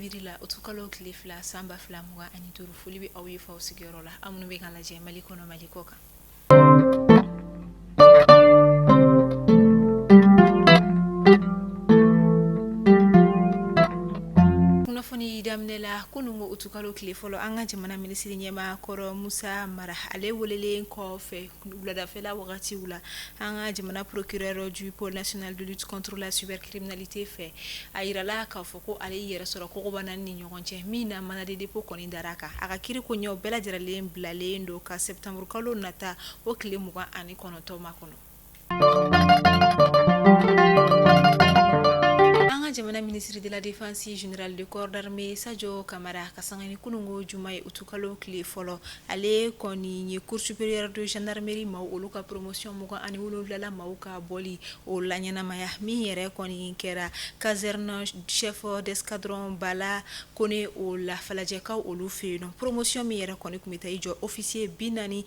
sibiri la utukalo tile fila samba fila muga ani turu foli be aw ye faw sigiyɔrɔ la aw minnu bɛ kan lajɛ mali kɔnɔ mali kɔ kan kunnafoni daminɛ la kunungo utukalo tile fɔlɔ an ka jamana minisiri ɲɛma kɔrɔ musa mara ale welelen kɔfɛ wuladafɛla wagatiw la an ka jamana procureur du pôle national de lutte contre la cybercriminalité fɛ a yirala k'a fɔ ko ale yɛrɛ sɔrɔ kɔgɔbana ni ɲɔgɔn cɛ min na mana de dépôt kɔni dara kan a ka kiiri ko ɲɛw bɛɛ lajɛlen bilalen don ka septembre kalo nata o tile 29 ma kɔnɔ jamana ministre de la défense générale de corps d'armée Sadio Kamara kasangani kunungo juma ye utukalo tile fɔlɔ ale kɔni ye cour supérieure de gendarmerie maaw olu ka promotion mugan ani wolonwula maaw ka bɔli o la ɲɛnamaya min yɛrɛ kɔni kɛra caserne chef d'escadron Bala Kone o la falajɛkaw olu fɛ yen promotion min yɛrɛ kɔni kun bɛ taa i jɔ officier 45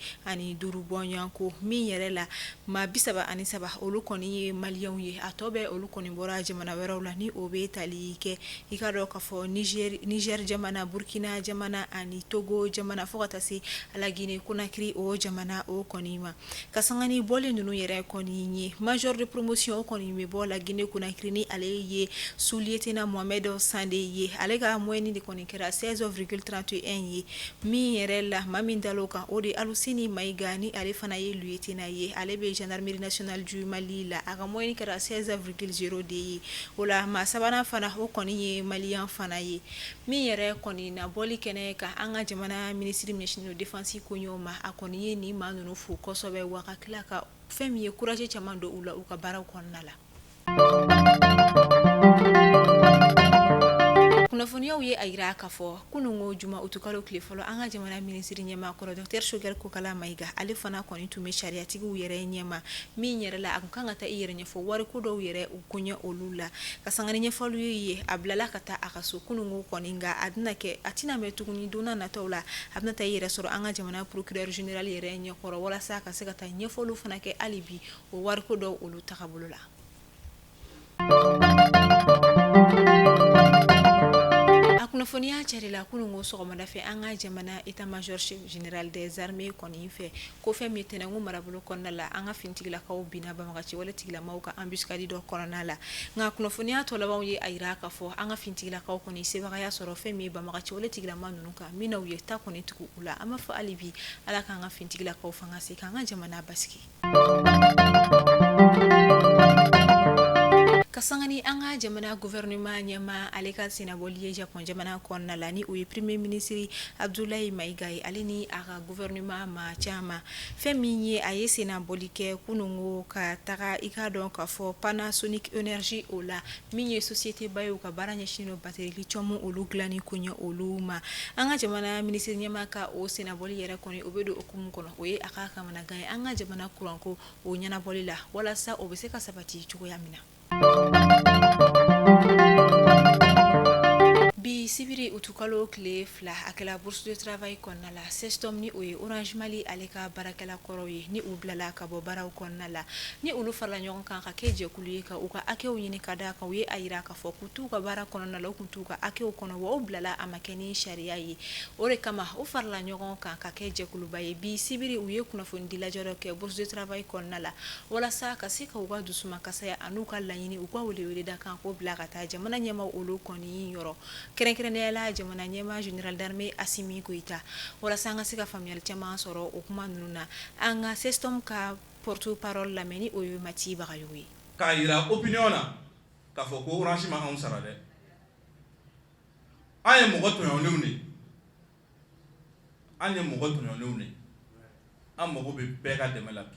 bɔɲɔgɔnko min yɛrɛ la maa 37 olu kɔni ye maliyɛnw ye a tɔ bɛ olu kɔni bɔra jamana wɛrɛw la ni o bɛ tali kɛ i ka dɔn k'a fɔ Niger jamana Burkina jamana ani Togo jamana fo ka taa se ala Guinée Conakry o jamana o kɔni ma kasangani bɔlen ninnu yɛrɛ kɔni ye major de promotion o kɔni bɛ bɔ la Guinée Conakry ni ale ye sous-lieutenant Mohamed Sande ye ale ka moyenne de kɔni kɛra 16,31 ye min yɛrɛ la maa min dal'o kan o de Aluseni Maïga ni ale fana ye lieutenant ye ale bɛ gendarmerie nationale du Mali la a ka moyenne kɛra 16,0 de ye o la maa sabanan fana o kɔni ye malien fana ye min yɛrɛ kɔni na bɔli kɛnɛ ka an ka jamana ministre ɲɛsinnen défense ko ɲɛw ma a kɔni ye ni maa ninnu fo kosɛbɛ wa ka tila ka fɛn min ye courage caman don u la u ka baaraw kɔnɔna la kunnafoniyaw ye a yira k'a fɔ kunungo juma utukalo tile fɔlɔ an ka jamana minisiri ɲɛma kɔrɔ Dr Choguel Kokala Maïga ale fana kɔni tun bɛ sariyatigiw yɛrɛ ɲɛma min yɛrɛ la a kun kan ka taa i yɛrɛ ɲɛfɔ wariko dɔw yɛrɛ u koɲɛ olu la ka sangani ɲɛfɔliw ye a bilala ka taa a ka so kunungo kɔni nka a tɛna mɛn tuguni donna nataw la a bɛna taa i yɛrɛ sɔrɔ an ka jamana procureur général yɛrɛ ɲɛkɔrɔ walasa ka se ka taa ɲɛfɔliw fana kɛ hali bi o wariko dɔw olu tagabolo la kunnafoniya cɛrila kunungo sɔgɔmada fɛ an ka jamana état-major chef général des armées kɔni fɛ ko fɛn min tɛnɛngu marabolo kɔnɔna la an ka finitigilakaw binna banbagaciwale tigilamaw ka embuscade dɔ kɔnɔna la nka kunnafoniya tɔ labanw ye a yira k'a fɔ an ka finitigilakaw kɔni sebagaya sɔrɔ fɛn min ye banbagaciwale tigilama ninnu kan min na u ye ta kɔni tugu u la an b'a fɔ hali bi ala k'an ka finitigilakaw fanga se k'an ka jamana basigi kasangani an ka jamana gouvernement ɲɛma ale ka senabɔli ye Japon jamana kɔnɔna la ni o ye premier ministre Abdoulaye Maïga ye ale ni a ka gouvernement ma caman fɛn min ye a ye senabɔli kɛ kunungo ka taga i ka dɔn k'a fɔ Panasonic Energy o la min ye société ba ye u ka baara ɲɛsinnen batterie lithium olu dilanni ko ɲɛ olu ma an ka jamana ministre ɲɛma ka o senabɔli yɛrɛ kɔni o bɛ don okumu kɔnɔ o ye a ka kamanagan ye an ka jamana kuranko o ɲɛnabɔli la walasa o bɛ se ka sabati cogoya min na bi sibiri utukalo tile fila a kɛla bourse de travail kɔnɔna la sestom ni o ye Orange Mali ale ka baarakɛla kɔrɔw ye ni u bilala ka bɔ baaraw kɔnɔna la ni olu farala ɲɔgɔn kan ka kɛ jɛkulu ye ka u ka hakɛw ɲini ka da kan u ye a yira k'a fɔ k'u t'u ka baara kɔnɔna la u kun t'u ka hakɛw kɔnɔ wa u bilala a ma kɛ ni sariya ye o de kama u farala ɲɔgɔn kan ka kɛ jɛkuluba ye bi sibiri u ye kunnafoni dilajɛ dɔ kɛ bourse de travail kɔnɔna la walasa ka se ka u ka dusuma kasaya an'u ka laɲini u ka welewele da kan k'o bila ka taa jamana ɲɛmaw olu kɔni yɔrɔ kɛrɛnkɛrɛnnenya la jamana ɲɛma général d'armée Assimi Goïta walasa an ka se ka faamuyali caman sɔrɔ o kuma ninnu na an ka sestom ka porte-parole lamɛn ni o ye Mati Bagayogo ye k'a yira opinion na k'a fɔ ko Orange ma anw sara dɛ an ye mɔgɔ tɔɲɔlenw de an mago bɛ bɛɛ ka dɛmɛ la bi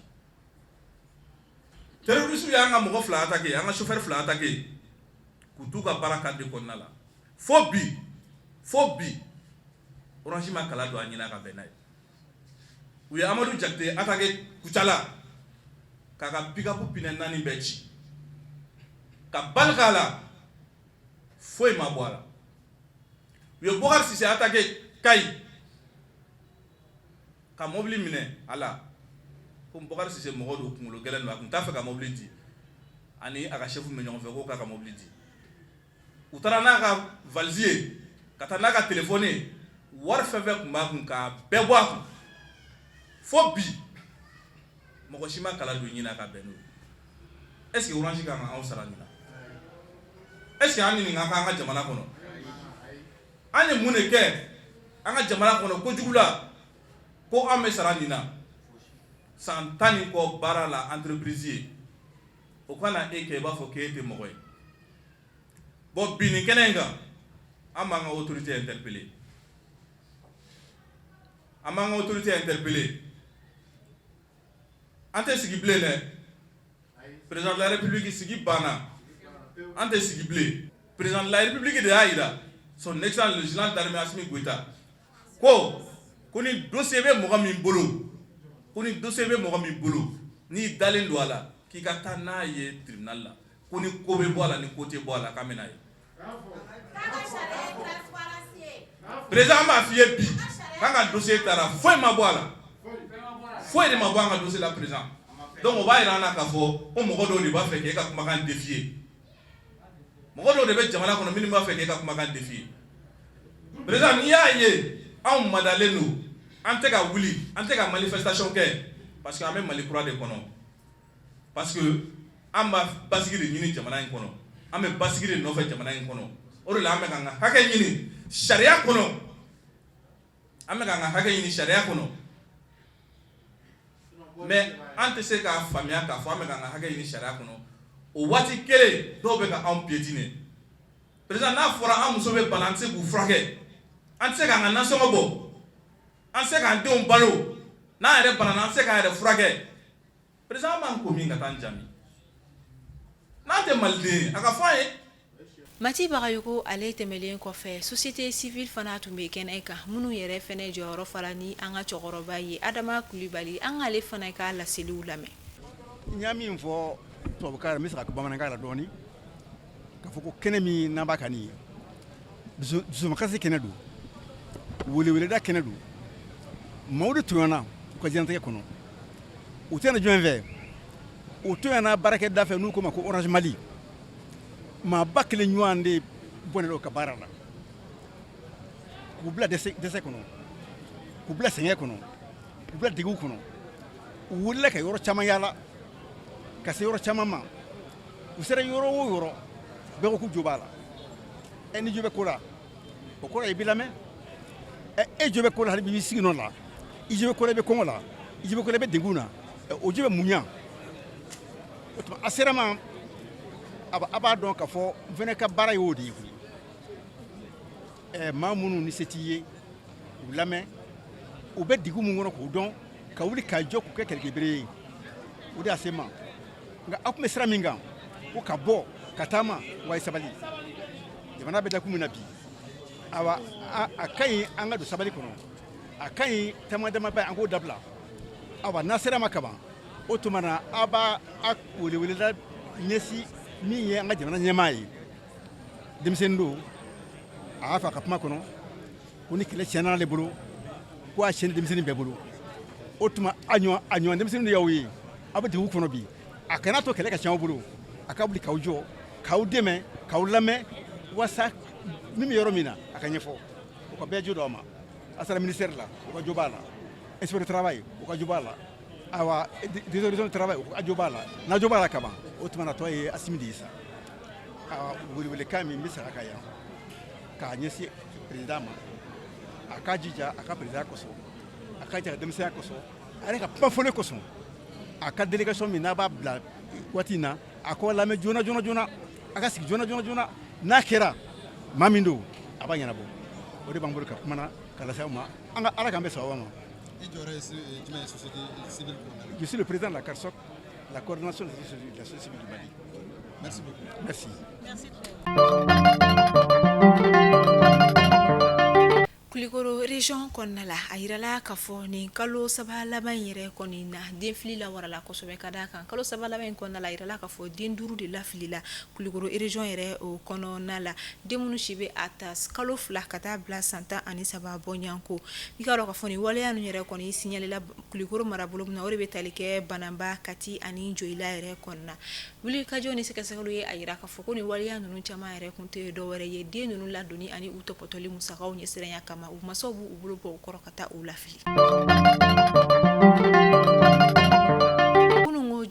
terroristes y'an ka mɔgɔ fila attaqué an ka chauffeur fila attaqué k'u t'u ka baara cadre kɔnɔna la fo bi Orange ma kala don a ɲina ka bɛn n'a ye u ye Amadou Jakite attaqué Kucala k'a ka pick-up pinɛ 4 bɛɛ ci ka bali k'a la foyi ma bɔ a la u ye Bokar Sise attaqué Kayi ka mobili minɛ a la ko Bokar Sise mɔgɔ don kunkolo gɛlɛn don a kun t'a fɛ ka mobili di ani a ka chef bɛ ɲɔgɔn fɛ ko k'a ka mobili di u taara n'a ka valise ye ka taa n'a ka téléphone ye wari fɛn fɛn kun b'a kun k'a bɛɛ bɔ a kun fo bi mɔgɔ si ma kala don ɲina ka bɛn n'o est ce que Orange kan ka anw sara nin na est ce que an nin ka an ka jamana kɔnɔ an ye mun de kɛ an ka jamana kɔnɔ kojugu la ko an bɛ sara nin na san 10 ni kɔ baara la entreprise ye o kana e kɛ i b'a fɔ k'e tɛ mɔgɔ ye bon bi nin kɛnɛ in kan an b'an ka autorité interpeller an b'an ka autorité interpeller an tɛ sigi bilen dɛ président de la république sigi banna an tɛ sigi bilen président de la république de y'a jira son excellence le général d'armée Assimi Goïta ko ni dossier bɛ mɔgɔ min bolo n'i dalen don a la k'i ka taa n'a ye tribunal la ko ni ko bɛ bɔ a la ni ko tɛ bɔ a la k'an bɛ n'a ye président b'a f'i ye bi k'an ka dossier taara foyi ma bɔ a la foyi de ma bɔ an ka dossier la président donc o b'a jira an na k'a fɔ ko mɔgɔ dɔw de b'a fɛ k'e ka kumakan défier mɔgɔ dɔw de bɛ jamana kɔnɔ minnu b'a fɛ k'e ka kumakan défier président n'i y'a ye anw madalen don an tɛ ka wuli an tɛ ka manifestation kɛ parce que an bɛ Mali kura de kɔnɔ parce que an b'a basigi de ɲini jamana in kɔnɔ an bɛ basigi de nɔfɛ jamana in kɔnɔ o de la an bɛ k'an ka hakɛ ɲini sariya kɔnɔ an bɛ k'an ka hakɛ ɲini sariya kɔnɔ mais an tɛ se k'a faamuya k'a fɔ an bɛ k'an ka hakɛ ɲini sariya kɔnɔ o waati kelen dɔw bɛ ka anw piétiner président n'a fɔra an muso bɛ bana an tɛ se k'u furakɛ an tɛ se k'an ka nasɔngɔ bɔ an tɛ se k'an denw balo n'an yɛrɛ bana an tɛ se k'an yɛrɛ furakɛ président b'an ko min ka taa an jaabi n'an tɛ maliden ye a ka fɔ an ye. Mati Bagayoko ale tɛmɛlen kɔfɛ société civile fana tun bɛ kɛnɛ kan minnu yɛrɛ fɛnɛ jɔyɔrɔ fara ni an ka cɛkɔrɔba ye Adama Kulibali an k'ale fana ka laseliw lamɛn. N y'a min fɔ tubabukan na n bɛ se ka bamanankan la dɔɔni k'a fɔ ko kɛnɛ min n'an b'a kan nin ye dusumakasi kɛnɛ don weleweleda kɛnɛ don maaw de tɔɲɔna u ka diɲɛlatigɛ kɔnɔ u tɛ na jɔn fɛ u tɔɲɔna baarakɛda fɛ n'u ko ma ko Orange Mali maa ba kelen ɲɔgɔn de bɔnnen don ka baara la k'u bila dɛsɛ kɔnɔ k'u bila sɛgɛn kɔnɔ k'u bila deguw kɔnɔ u wulila ka yɔrɔ caman yaala ka se yɔrɔ caman ma u sera yɔrɔ o yɔrɔ bɛɛ ko k'u jo b'a la ni jo bɛ ko la o kɔrɔ i b'i lamɛn e jo bɛ ko la hali bi i b'i sigi nɔ la i jo bɛ ko la i bɛ kɔngɔ la i jo bɛ ko la i bɛ degun na o jo bɛ mun ɲa o tuma a sera ma a b'a dɔn k'a fɔ n fana ka baara y'o de ye koyi maa minnu ni se t'i ye u lamɛn u bɛ digu mun kɔnɔ k'u dɔn ka wuli k'a jɔ k'u kɛ kɛlɛkɛbere ye o de y'a se ma nka aw tun bɛ sira min kan ko ka bɔ ka taama wa sabali jamana bɛ da kun min na bi awa a ka ɲi an ka don sabali kɔnɔ a ka ɲi taama damaba an k'o dabila awa n'a sera ma kaban o tuma na aw b'a welewelela ɲɛsin min ye an ka jamana ɲɛmaa ye denmisɛnnin don a y'a fɔ a ka kuma kɔnɔ ko ni kɛlɛ tiɲɛna ale bolo ko a tiɲɛni denmisɛnnin bɛɛ bolo o tuma a ɲɔgɔn denmisɛnnin de y'aw ye aw bɛ dugu kɔnɔ bi a kana to kɛlɛ ka tiɲɛ aw bolo a ka wuli k'aw jɔ k'aw dɛmɛ k'aw lamɛn walasa min bɛ yɔrɔ min na a ka ɲɛfɔ o ka bɛɛ jo dɔ a ma a sera ministère la o ka jo b'a la inspecteur du travail o ka jo b'a la awa direction du travail o ka jo b'a la n'a jo b'a la kaban o tuma na tɔ ye Assimi de ye sa welewelekan min bɛ se ka yan k'a ɲɛsin président ma a k'a jija a ka président kosɔn a ka jija denmisɛnya kosɔn a yɛrɛ ka kuma fɔlen kosɔn a ka délégation min n'a b'a bila waati in na a k'o lamɛn joona a ka sigi joona n'a kɛra maa min don a b'a ɲɛnabɔ o de b'an bolo ka kuma na ka lase aw ma an ka ala k'an bɛ sɔn aw ma. I jɔyɔrɔ ye jumɛn ye société civile kɔnɔna la? Je suis le président de la CARSOC, la coordination de la société civile du Mali. Merci beaucoup. Merci. Merci. Kulikoro région kɔnɔna la a yirala k'a fɔ nin kalo saba laban yɛrɛ kɔni na denfili la warala kosɛbɛ ka d'a kan kalo saba laban in kɔnɔna la a yirala k'a fɔ den 5 de lafilila Kulikoro région yɛrɛ o kɔnɔna la den minnu si bɛ a ta kalo 2 ka taa bila san 13 bɔɲanko i k'a dɔn k'a fɔ nin waleya ninnu yɛrɛ kɔni signalela Kulikoro marabolo min na o de bɛ tali kɛ Bananba Kati ani Joyila yɛrɛ kɔnɔna wulikajɔ ni sɛgɛsɛgɛliw ye a yira k'a fɔ ko nin waleya ninnu caman yɛrɛ kun tɛ dɔwɛrɛ ye den ninnu ladonni ani u tɔpɔtɔli musakaw ɲɛsiranya kama u masaw b'u bolo bɔ u kɔrɔ ka taa u lafili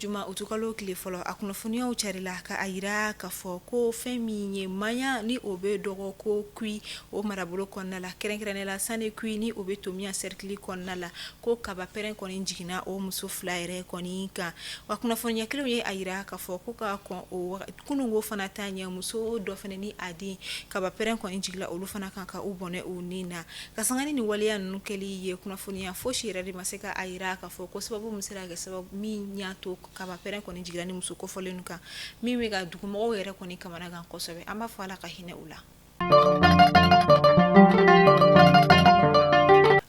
juma utukalo kile fɔlɔ a kunnafoniyaw carila ka a yira k'a fɔ ko fɛn min ye maya ni o bɛ dɔgɔ ko kui o marabolo kɔnɔna la kɛrɛnkɛrɛnnenya la sani kui ni o bɛ tomiya cercle kɔnɔna la ko kaba pɛrɛn kɔni jiginna o muso fila yɛrɛ kɔni kan wa kunnafoniya kelenw ye a yira k'a fɔ ko ka kɔn o kunungo fana ta ɲɛ muso dɔ fana ni a den kaba pɛrɛn kɔni jigila olu fana kan ka u bɔnɛ u ni na ka sanga ni waleya ninnu kɛli ye kunnafoniya fosi yɛrɛ de ma se ka a yira k'a fɔ ko sababu min sera ka kɛ sababu min y'a to kaba pɛrɛn kɔni jigila ni muso kɔfɔlen kan min bɛ ka dugumɔgɔw yɛrɛ kɔni kamana gan kosɛbɛ an b'a fɔ Ala ka hinɛ u la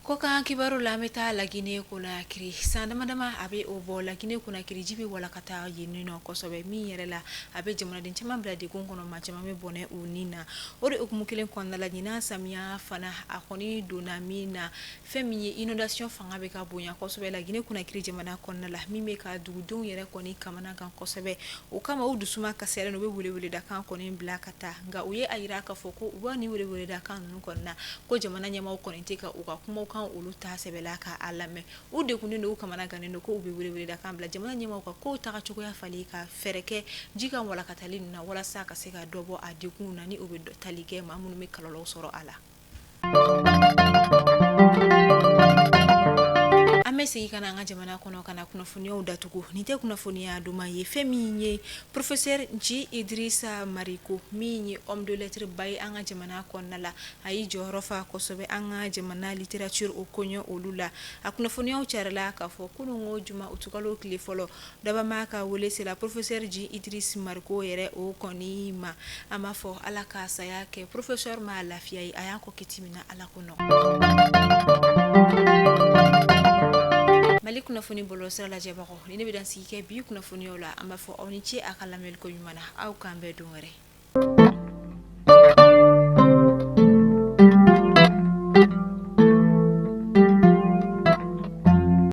ko kan kibaru la an bɛ taa Laginɛ Konakiri san damadama a bɛ o bɔ Laginɛ Konakiri ji bɛ walakata yen nɔ kosɛbɛ min yɛrɛ la a bɛ jamanaden caman bila degun kɔnɔ maa caman bɛ bɔnɛ u ni na o de hukumu kelen kɔnɔna la ɲinan samiya fana a kɔni donna min na fɛn min ye inondation fanga bɛ ka bonya kosɛbɛ Laginɛ Konakiri jamana kɔnɔna la min bɛ ka dugudenw yɛrɛ kɔni kamana gan kosɛbɛ o kama u dusuma kasiyalen u bɛ weleweledakan kɔni bila ka taa nka u ye a yira k'a fɔ ko u b'a ni weleweledakan ninnu kɔni na ko jamana ɲɛmaaw kɔni tɛ ka u ka kumaw kan olu ta sɛbɛla ka a lamɛn u degunnen don u kamana gannen don ko u bɛ weleweledakan bila jamana ɲɛmaaw ka kow taga cogoya falen ka fɛɛrɛ kɛ ji ka walakatali ninnu na walasa ka se ka dɔ bɔ a degun na ni o bɛ tali kɛ maa minnu bɛ kɔlɔlɔw sɔrɔ a la an bɛ segin ka na an ka jamana kɔnɔ ka na kunnafoniyaw datugu nin tɛ kunnafoniya duman ye fɛn min ye professeur Nci Idrissa Mariko min ye homme de lettres ba ye an ka jamana kɔnɔna la a y'i jɔyɔrɔ fa kosɛbɛ an ka jamana littérature o koɲɛ olu la a kunnafoniyaw carila k'a fɔ kunungo juma utukalo tile fɔlɔ daba ma ka wele sela professeur Nci Idrissa Mariko yɛrɛ o kɔni ma an b'a fɔ Ala ka saya kɛ professeur ma lafiya ye a y'a kɔ kiti min na Ala ko nɔgɔ Mali kunnafoni bolo sira lajɛbagaw ni ne bɛ dan sigi kɛ bi kunnafoniyaw la an b'a fɔ aw ni ce a ka lamɛnliko ɲuman na aw k'an bɛɛ don wɛrɛ